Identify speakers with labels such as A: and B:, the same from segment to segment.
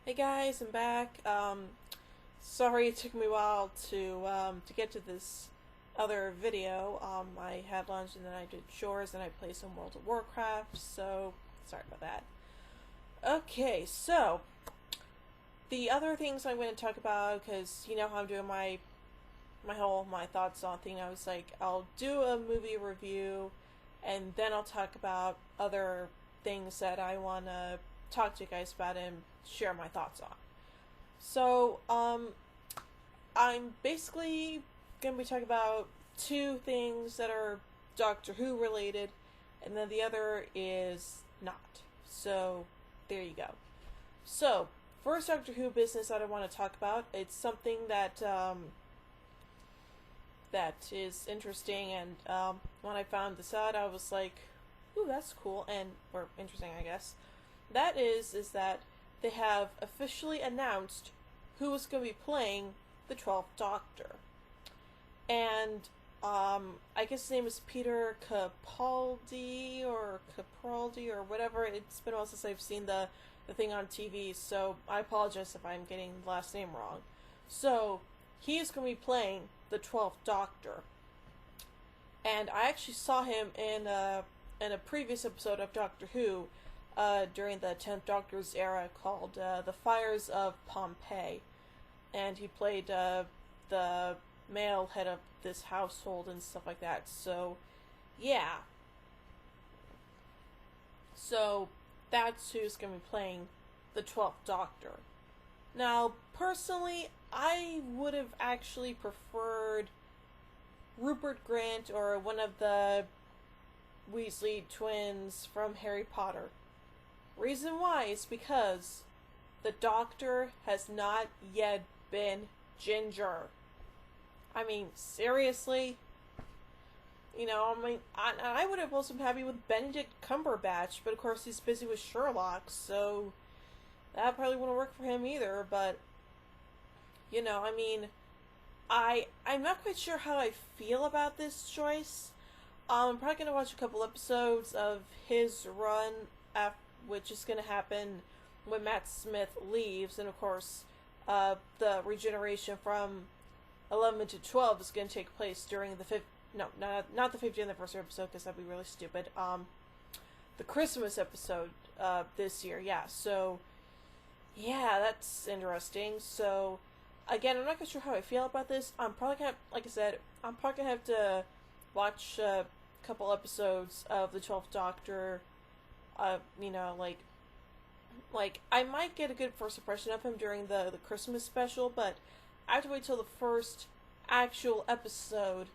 A: Hey guys, I'm back. Sorry it took me a while to get to this other video. I had lunch and then I did chores and I played some World of Warcraft, so sorry about that. Okay, so the other things I'm going to talk about, because you know how I'm doing my thoughts on thing. I was like, I'll do a movie review, and then I'll talk about other things that I want to talk to you guys about and share my thoughts on. So, I'm basically going to be talking about two things that are Doctor Who related, and then the other is not. So, there you go. So, first Doctor Who business that I want to talk about, it's something that is interesting, and when I found this out, I was like, ooh, that's cool, or interesting, I guess. That is that they have officially announced who is going to be playing the 12th Doctor. And, I guess his name is Peter Capaldi, or or whatever. It's been a while since I've seen the thing on TV, so I apologize if I'm getting the last name wrong. So, he is going to be playing the 12th Doctor. And I actually saw him in a previous episode of Doctor Who, during the 10th Doctor's era, called The Fires of Pompeii. And he played the male head of this household and stuff like that. So, yeah. So, that's who's going to be playing the 12th Doctor. Now, personally, I would have actually preferred Rupert Grint or one of the Weasley twins from Harry Potter. Reason why is because the Doctor has not yet been ginger. I mean, seriously? You know, I would have also been happy with Benedict Cumberbatch, but of course he's busy with Sherlock, so that probably wouldn't work for him either, but, you know, I mean, I'm not quite sure how I feel about this choice. I'm probably going to watch a couple episodes of his run, which is going to happen when Matt Smith leaves, and of course, the regeneration from 11 to 12 is going to take place during the not the 50th anniversary episode, because that'd be really stupid. The Christmas episode this year, yeah. So, yeah, that's interesting. So, again, I'm not quite sure how I feel about this. I'm probably gonna, like I said, I'm probably gonna have to watch a couple episodes of the 12th Doctor. You know, like I might get a good first impression of him during the Christmas special, but I have to wait till the first actual episode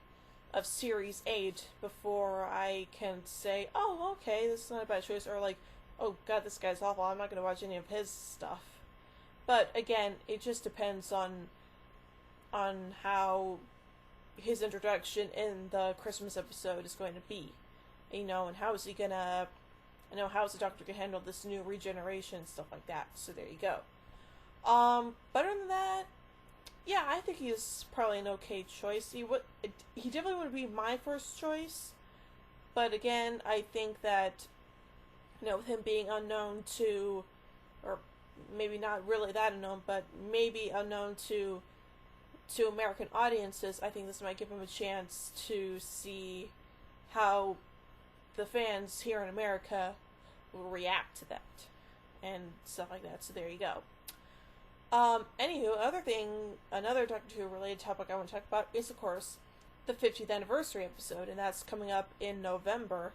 A: of Series 8 before I can say, oh, okay, this is not a bad choice, or like, oh god, this guy's awful, I'm not going to watch any of his stuff. But again, it just depends on how his introduction in the Christmas episode is going to be. You know, and how is he gonna, you know, how is the Doctor gonna handle this new regeneration and stuff like that. So there you go. But other than that, yeah, I think he's probably an okay choice. He definitely would be my first choice. But again, I think that, you know, with him being unknown to, or maybe not really that unknown, but maybe unknown to American audiences, I think this might give him a chance to see how the fans here in America will react to that and stuff like that. So there you go. Anywho, another Doctor Who related topic I want to talk about is, of course, the 50th anniversary episode, and that's coming up in November.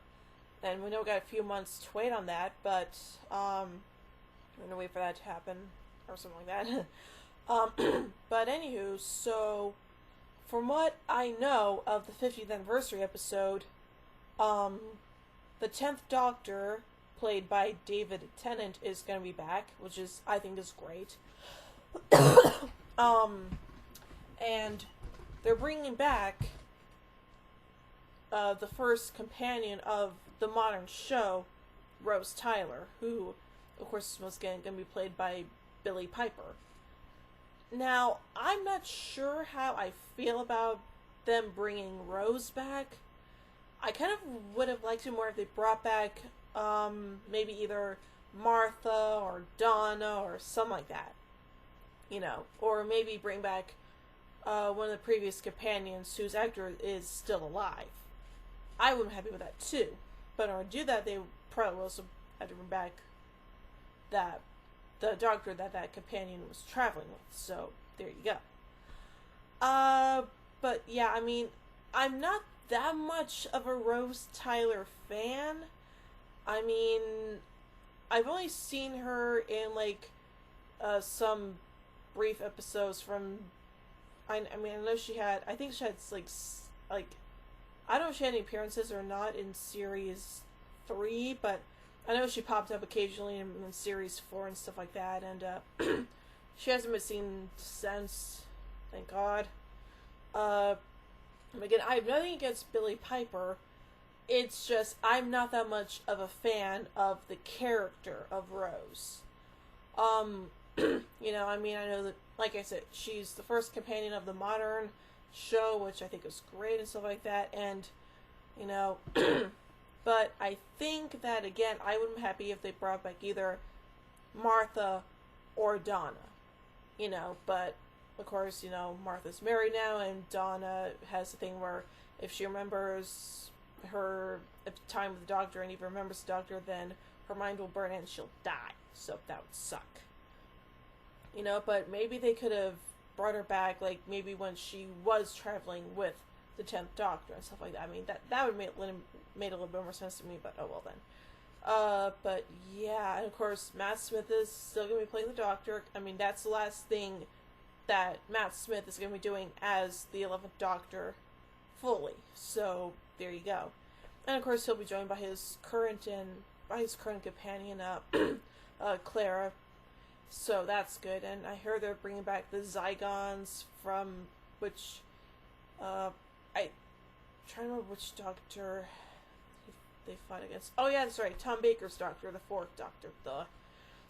A: And we know we got a few months to wait on that, but I'm gonna wait for that to happen, or something like that. But anywho, so from what I know of the 50th anniversary episode, the 10th Doctor, played by David Tennant, is gonna be back, which I think is great. And they're bringing back the first companion of the modern show, Rose Tyler, who, of course, was going to be played by Billie Piper. Now, I'm not sure how I feel about them bringing Rose back. I kind of would have liked it more if they brought back maybe either Martha or Donna or something like that. Or maybe bring back one of the previous companions whose actor is still alive. I would be happy with that too. But in order to do that, they probably also have to bring back the doctor that companion was traveling with. So there you go. But yeah, I mean, I'm not that much of a Rose Tyler fan. I mean, I've only seen her in some brief episodes from. I mean, I know she had. I think she had I don't know if she had any appearances or not in series 3, but I know she popped up occasionally in series 4 and stuff like that, and she hasn't been seen since. Thank God. Again, I have nothing against Billie Piper. It's just I'm not that much of a fan of the character of Rose. I mean, I know that, like I said, she's the first companion of the modern show, which I think is great and stuff like that, and, but I think that, again, I would be happy if they brought back either Martha or Donna, but, of course, Martha's married now, and Donna has the thing where if she remembers her time with the doctor and even remembers the doctor, then her mind will burn and she'll die, so that would suck. But maybe they could have brought her back, maybe when she was traveling with the 10th Doctor and stuff like that. I mean, that would made a little bit more sense to me, but oh well then. But yeah, and of course, Matt Smith is still going to be playing the Doctor. I mean, that's the last thing that Matt Smith is going to be doing as the 11th Doctor fully. So, there you go. And of course, he'll be joined by his current companion, Clara. So that's good, and I heard they're bringing back the Zygons from which, I'm trying to remember which Doctor they fought against. Oh yeah, that's right, Tom Baker's Doctor, the 4th Doctor,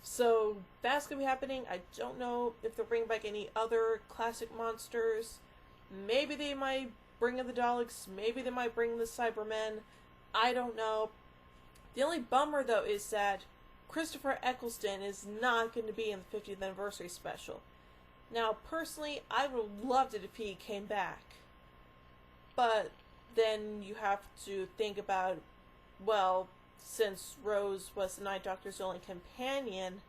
A: So that's gonna be happening. I don't know if they're bringing back any other classic monsters. Maybe they might bring in the Daleks, maybe they might bring the Cybermen. I don't know. The only bummer, though, is that Christopher Eccleston is not going to be in the 50th anniversary special. Now, personally, I would have loved it if he came back. But then you have to think about, well, since Rose was the Night Doctor's only companion,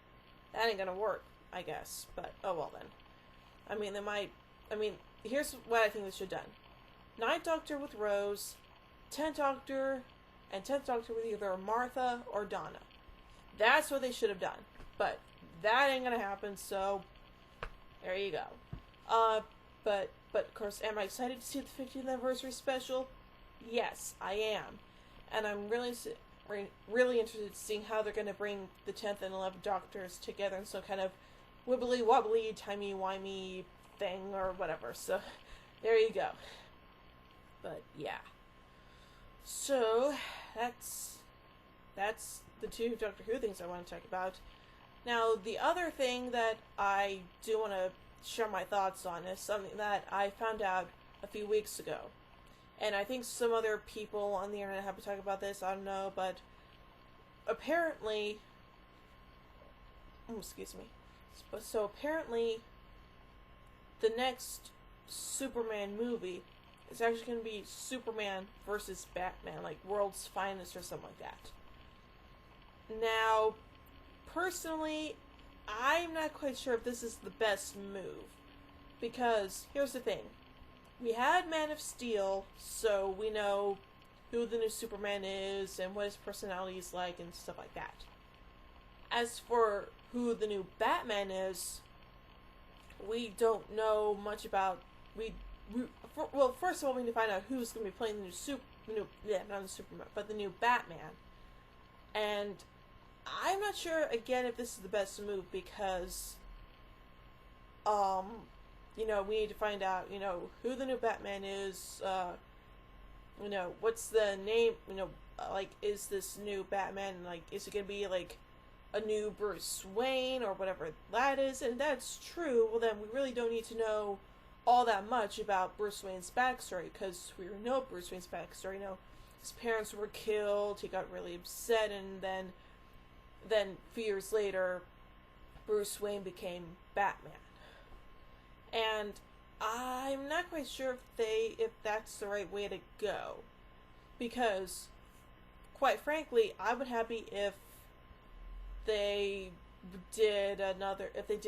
A: that ain't going to work, I guess. But, oh well then. Here's what I think they should have done. Night Doctor with Rose, 10th Doctor, and 10th Doctor with either Martha or Donna. That's what they should have done. But that ain't gonna happen, so there you go. But of course, am I excited to see the 50th anniversary special? Yes, I am. And I'm really interested in seeing how they're gonna bring the 10th and 11th Doctors together in some kind of wibbly wobbly, timey-wimey thing or whatever. So there you go. But yeah. So that's the 2 Doctor Who things I want to talk about. Now, the other thing that I do want to share my thoughts on is something that I found out a few weeks ago. And I think some other people on the internet have been talking about this, I don't know, but apparently... excuse me. So apparently, the next Superman movie is actually going to be Superman versus Batman, like World's Finest or something like that. Now, personally, I'm not quite sure if this is the best move. Because, here's the thing. We had Man of Steel, so we know who the new Superman is and what his personality is like and stuff like that. As for who the new Batman is, we don't know much about... Well, first of all, we need to find out who's going to be playing the new Batman. And I'm not sure, again, if this is the best move because, we need to find out, who the new Batman is, what's the name, is this new Batman, is it going to be, a new Bruce Wayne or whatever that is? And that's true, well then we really don't need to know all that much about Bruce Wayne's backstory, because we know Bruce Wayne's backstory. His parents were killed, he got really upset, and then then a few years later, Bruce Wayne became Batman. And I'm not quite sure if that's the right way to go. Because, quite frankly, I would happy if they did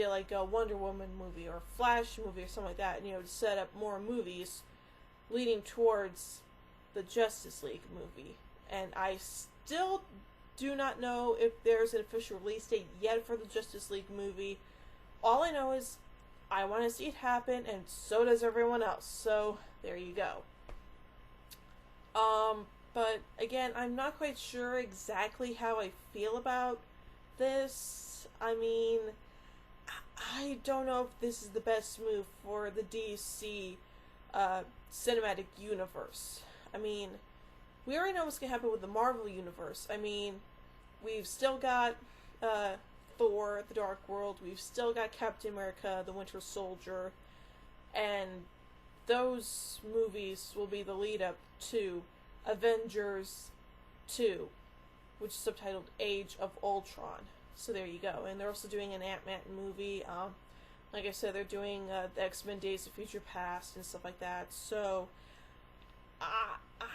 A: like a Wonder Woman movie or a Flash movie or something like that, and, to set up more movies leading towards the Justice League movie. And I still do not know if there's an official release date yet for the Justice League movie. All I know is I want to see it happen, and so does everyone else. So, there you go. But again, I'm not quite sure exactly how I feel about this. I mean, I don't know if this is the best move for the DC cinematic universe. I mean, we already know what's going to happen with the Marvel universe. I mean, we've still got Thor, The Dark World. We've still got Captain America, The Winter Soldier. And those movies will be the lead up to Avengers 2, which is subtitled Age of Ultron. So there you go. And they're also doing an Ant-Man movie. Like I said, they're doing the X-Men Days of Future Past and stuff like that. So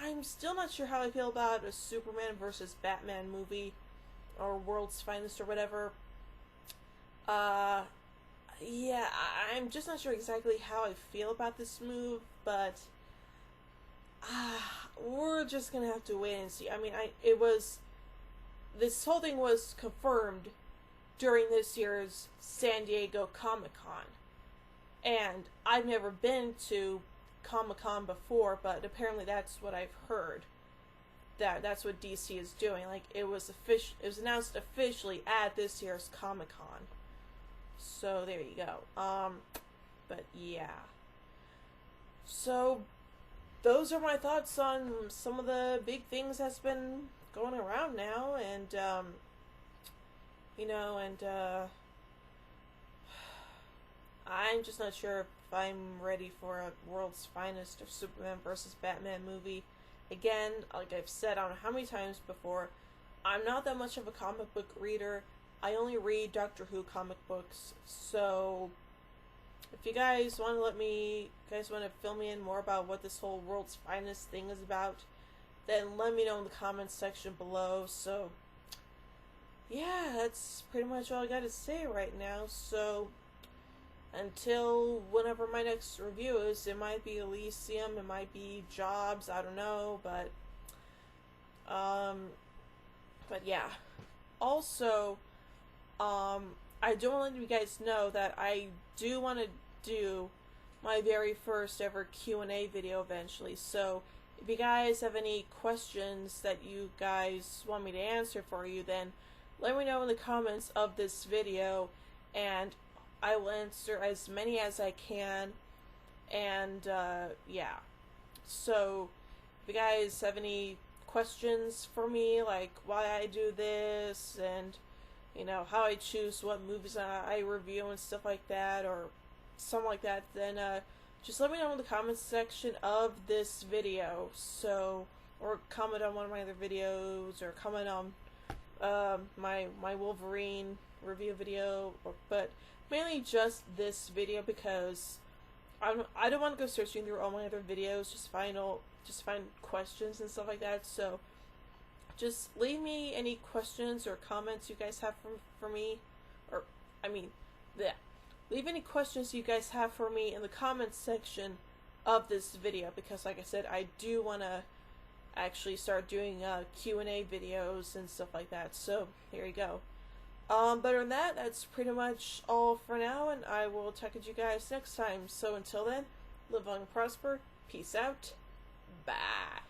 A: I'm still not sure how I feel about a Superman versus Batman movie, or World's Finest, or whatever. Yeah, I'm just not sure exactly how I feel about this move, but we're just gonna have to wait and see. I mean, this whole thing was confirmed during this year's San Diego Comic-Con. And I've never been to Comic-Con before, but apparently that's what I've heard. That's what DC is doing. Like, it was announced officially at this year's Comic-Con. So there you go. But yeah. So those are my thoughts on some of the big things that's been going around now, and I'm just not sure if I'm ready for a World's Finest or Superman versus Batman movie. Again, like I've said, I don't know how many times before, I'm not that much of a comic book reader. I only read Doctor Who comic books, so if you guys want to fill me in more about what this whole World's Finest thing is about, then let me know in the comments section below. So yeah, that's pretty much all I got to say right now. So until whenever my next review is, it might be Elysium, it might be Jobs, I don't know, but yeah. Also, I do want to let you guys know that I do want to do my very first ever Q&A video eventually. So if you guys have any questions that you guys want me to answer for you, then let me know in the comments of this video, and I will answer as many as I can. And yeah, so if you guys have any questions for me, like why I do this, and how I choose what movies I review and stuff like that, or something like that, then just let me know in the comments section of this video. So, or comment on one of my other videos, or comment on my Wolverine review video, but mainly just this video, because I don't want to go searching through all my other videos just find questions and stuff like that. So just leave me any questions or comments you guys have for me, or leave any questions you guys have for me in the comments section of this video, because like I said, I do want to actually start doing Q&A videos and stuff like that. So here you go. But other than that, that's pretty much all for now, and I will talk to you guys next time. So until then, live long and prosper. Peace out. Bye.